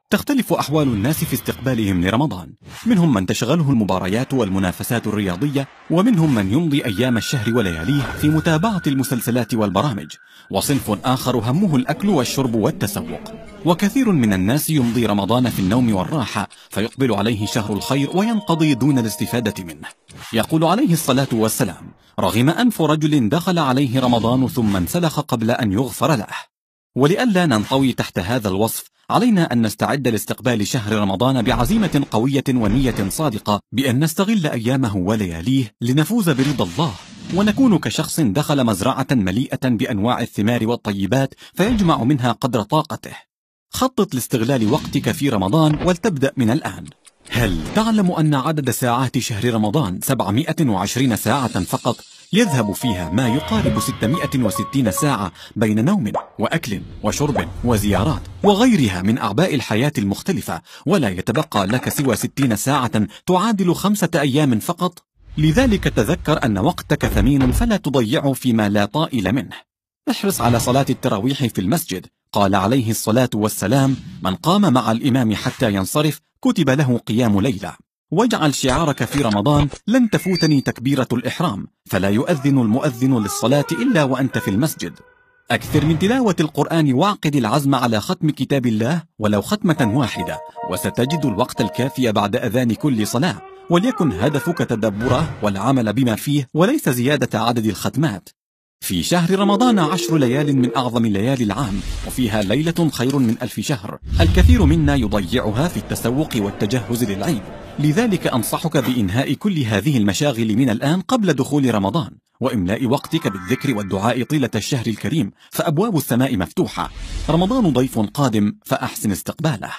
تختلف أحوال الناس في استقبالهم لرمضان، منهم من تشغله المباريات والمنافسات الرياضية، ومنهم من يمضي أيام الشهر ولياليه في متابعة المسلسلات والبرامج، وصنف آخر همه الأكل والشرب والتسوق. وكثير من الناس يمضي رمضان في النوم والراحة، فيقبل عليه شهر الخير وينقضي دون الاستفادة منه. يقول عليه الصلاة والسلام: رغم أنف رجل دخل عليه رمضان ثم انسلخ قبل أن يغفر له. ولئلا ننطوي تحت هذا الوصف، علينا أن نستعد لاستقبال شهر رمضان بعزيمة قوية ونية صادقة بأن نستغل أيامه ولياليه لنفوز برضا الله، ونكون كشخص دخل مزرعة مليئة بأنواع الثمار والطيبات فيجمع منها قدر طاقته. خطط لاستغلال وقتك في رمضان ولتبدأ من الآن. هل تعلم أن عدد ساعات شهر رمضان 720 ساعة فقط، يذهب فيها ما يقارب 660 ساعة بين نوم وأكل وشرب وزيارات وغيرها من أعباء الحياة المختلفة، ولا يتبقى لك سوى 60 ساعة تعادل 5 أيام فقط؟ لذلك تذكر أن وقتك ثمين فلا تضيعه فيما لا طائل منه. احرص على صلاة التراويح في المسجد. قال عليه الصلاة والسلام: من قام مع الإمام حتى ينصرف كتب له قيام ليلة. واجعل شعارك في رمضان: لن تفوتني تكبيرة الإحرام، فلا يؤذن المؤذن للصلاة إلا وأنت في المسجد. أكثر من تلاوة القرآن واعقد العزم على ختم كتاب الله ولو ختمة واحدة، وستجد الوقت الكافي بعد أذان كل صلاة. وليكن هدفك تدبره والعمل بما فيه وليس زيادة عدد الختمات. في شهر رمضان 10 ليال من أعظم ليالي العام، وفيها ليلة خير من 1000 شهر. الكثير منا يضيعها في التسوق والتجهز للعيد، لذلك أنصحك بإنهاء كل هذه المشاغل من الآن قبل دخول رمضان، وإملاء وقتك بالذكر والدعاء طيلة الشهر الكريم، فأبواب السماء مفتوحة. رمضان ضيف قادم، فأحسن استقباله.